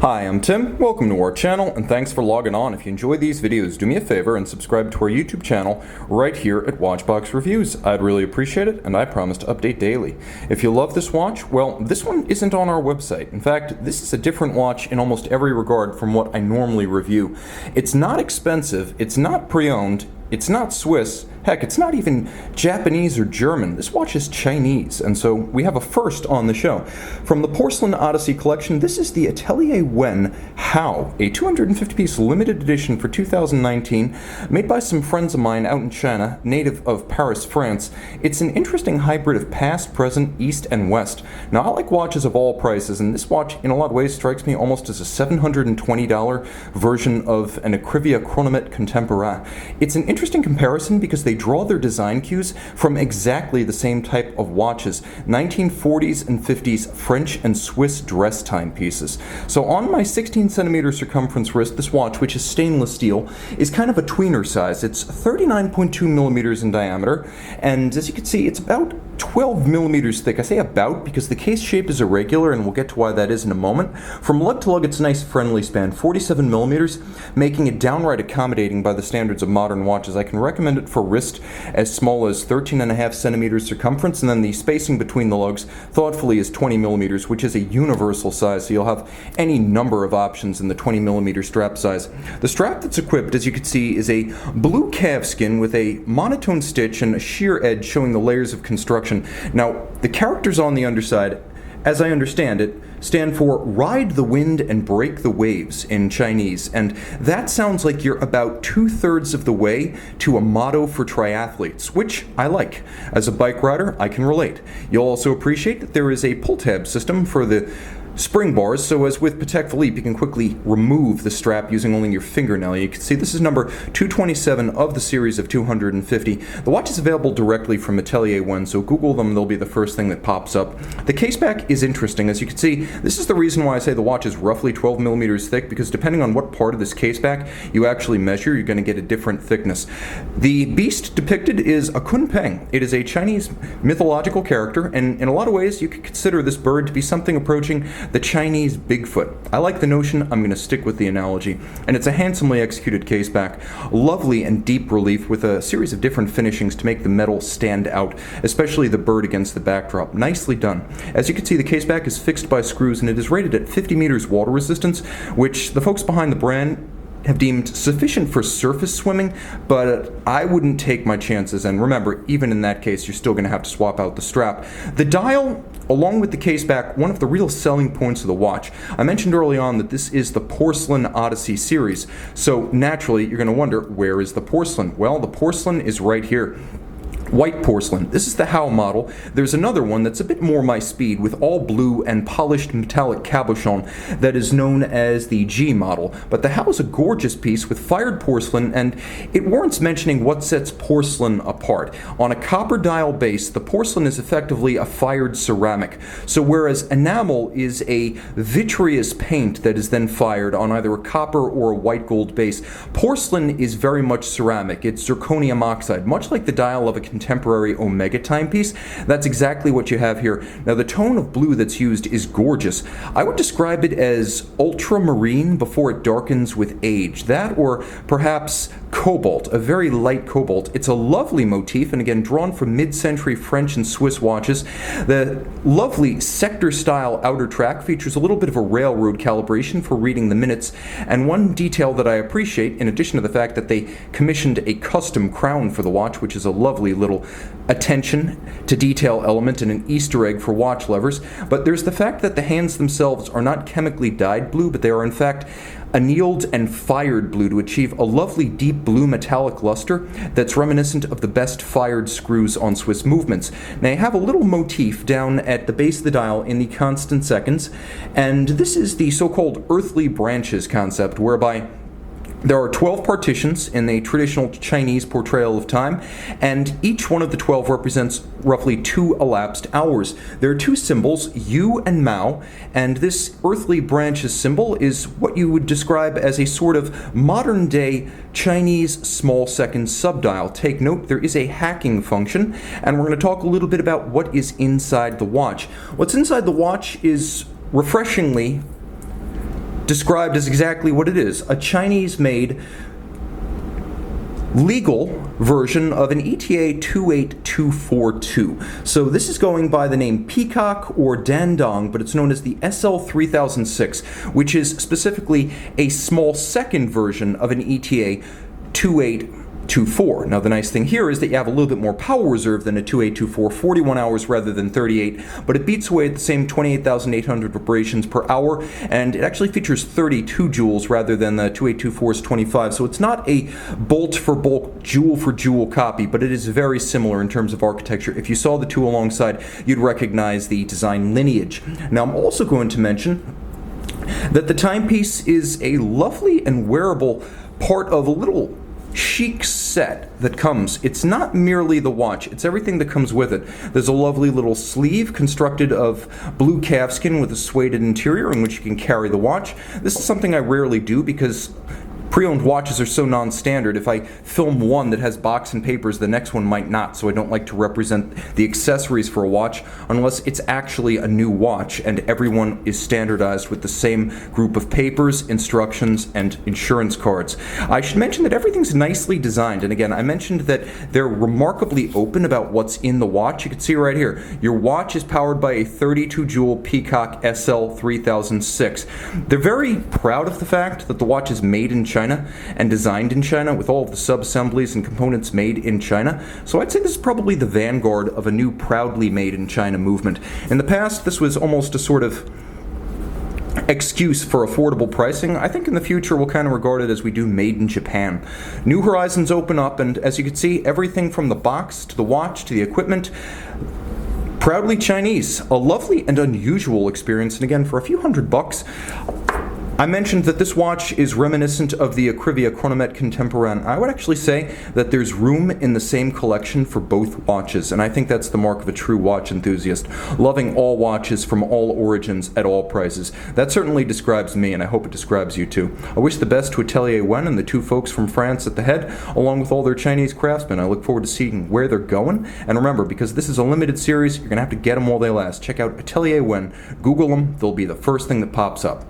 Hi, I'm Tim. Welcome to our channel, and thanks for logging on. If you enjoy these videos, do me a favor and subscribe to our YouTube channel right here at Watchbox Reviews. I'd really appreciate it, and I promise to update daily. If you love this watch, well, this one isn't on our website. In fact, this is a different watch in almost every regard from what I normally review. It's not expensive, it's not pre-owned, it's not Swiss, heck, it's not even Japanese or German. This watch is Chinese, and so we have a first on the show. From the Porcelain Odyssey collection, this is the Atelier Wen Hao, a 250-piece limited edition for 2019, made by some friends of mine out in China, native of Paris, France. It's an interesting hybrid of past, present, east, and west. Now, I like watches of all prices, and this watch, in a lot of ways, strikes me almost as a $720 version of an Acrivia Chronomet Contemporain. It's an interesting comparison because they draw their design cues from exactly the same type of watches, 1940s and 50s French and Swiss dress timepieces. So on my 16 centimeter circumference wrist, this watch, which is stainless steel, is kind of a tweener size. It's 39.2 millimeters in diameter, and as you can see, it's about 12 millimeters thick. I say about because the case shape is irregular, and we'll get to why that is in a moment. From lug to lug, it's a nice friendly span, 47 millimeters, making it downright accommodating by the standards of modern watches. I can recommend it for wrist as small as 13.5 centimeters circumference, and then the spacing between the lugs thoughtfully is 20 millimeters, which is a universal size, so you'll have any number of options in the 20 millimeter strap size. The strap that's equipped, as you can see, is a blue calfskin with a monotone stitch and a sheer edge showing the layers of construction. Now, the characters on the underside, as I understand it, stand for ride the wind and break the waves in Chinese, and that sounds like you're about 2/3 of the way to a motto for triathletes, which I like. As a bike rider, I can relate. You'll also appreciate that there is a pull tab system for the spring bars, so as with Patek Philippe, you can quickly remove the strap using only your fingernail. You can see this is number 227 of the series of 250. The watch is available directly from Atelier Wen, so Google them, they'll be the first thing that pops up. The caseback is interesting. As you can see, this is the reason why I say the watch is roughly 12 millimeters thick, because depending on what part of this caseback you actually measure, you're going to get a different thickness. The beast depicted is a Kunpeng. It is a Chinese mythological character, and in a lot of ways you could consider this bird to be something approaching the Chinese Bigfoot. I like the notion, I'm going to stick with the analogy. And it's a handsomely executed caseback, lovely and deep relief with a series of different finishings to make the metal stand out, especially the bird against the backdrop. Nicely done. As you can see, the caseback is fixed by screws, and it is rated at 50 meters water resistance, which the folks behind the brand have deemed sufficient for surface swimming, but I wouldn't take my chances, and remember, even in that case, you're still going to have to swap out the strap. The dial, along with the caseback, one of the real selling points of the watch. I mentioned early on that this is the Porcelain Odyssey series, so naturally you're going to wonder, where is the porcelain? Well, the porcelain is right here. White porcelain. This is the Hao model. There's another one that's a bit more my speed with all blue and polished metallic cabochon that is known as the G model. But the Hao is a gorgeous piece with fired porcelain, and it warrants mentioning what sets porcelain apart. On a copper dial base, the porcelain is effectively a fired ceramic. So whereas enamel is a vitreous paint that is then fired on either a copper or a white gold base, porcelain is very much ceramic. It's zirconium oxide, much like the dial of a contemporary Omega timepiece. That's exactly what you have here. Now, the tone of blue that's used is gorgeous. I would describe it as ultramarine before it darkens with age. That, or perhaps cobalt, a very light cobalt. It's a lovely motif, and again, drawn from mid-century French and Swiss watches. The lovely sector-style outer track features a little bit of a railroad calibration for reading the minutes, and one detail that I appreciate, in addition to the fact that they commissioned a custom crown for the watch, which is a lovely little attention to detail element and an Easter egg for watch lovers, but there's the fact that the hands themselves are not chemically dyed blue, but they are in fact annealed and fired blue to achieve a lovely deep blue metallic luster that's reminiscent of the best fired screws on Swiss movements. Now, you have a little motif down at the base of the dial in the constant seconds, and this is the so-called earthly branches concept, whereby there are 12 partitions in the traditional Chinese portrayal of time, and each one of the 12 represents roughly 2 elapsed hours. There are 2 symbols, Yu and Mao, and this earthly branches symbol is what you would describe as a sort of modern-day Chinese small second subdial. Take note, there is a hacking function, and we're going to talk a little bit about what is inside the watch. What's inside the watch is refreshingly described as exactly what it is, a Chinese-made legal version of an ETA 28242. So this is going by the name Peacock or Dandong, but it's known as the SL3006, which is specifically a small second version of an ETA 2824. Now the nice thing here is that you have a little bit more power reserve than a 2824, 41 hours rather than 38, but it beats away at the same 28,800 vibrations per hour, and it actually features 32 joules rather than the 2824's 25, so it's not a bolt for bolt, joule for joule copy, but it is very similar in terms of architecture. If you saw the two alongside, you'd recognize the design lineage. Now I'm also going to mention that the timepiece is a lovely and wearable part of a little chic set that comes. It's not merely the watch, it's everything that comes with it. There's a lovely little sleeve constructed of blue calfskin with a suede interior in which you can carry the watch. This is something I rarely do because pre-owned watches are so non-standard. If I film one that has box and papers, the next one might not, so I don't like to represent the accessories for a watch unless it's actually a new watch and everyone is standardized with the same group of papers, instructions, and insurance cards. I should mention that everything's nicely designed, and again, I mentioned that they're remarkably open about what's in the watch. You can see right here, your watch is powered by a 32 joule Peacock SL3006. They're very proud of the fact that the watch is made in China and designed in China with all of the sub-assemblies and components made in China. So I'd say this is probably the vanguard of a new proudly made in China movement. In the past, this was almost a sort of excuse for affordable pricing. I think in the future we'll kind of regard it as we do made in Japan. New horizons open up, and as you can see, everything from the box to the watch to the equipment, proudly Chinese. A lovely and unusual experience, and again, for a few $100. I mentioned that this watch is reminiscent of the Acrivia Chronomet Contemporain. I would actually say that there's room in the same collection for both watches, and I think that's the mark of a true watch enthusiast, loving all watches from all origins at all prices. That certainly describes me, and I hope it describes you too. I wish the best to Atelier Wen and the two folks from France at the head, along with all their Chinese craftsmen. I look forward to seeing where they're going, and remember, because this is a limited series, you're going to have to get them while they last. Check out Atelier Wen, Google them, they'll be the first thing that pops up.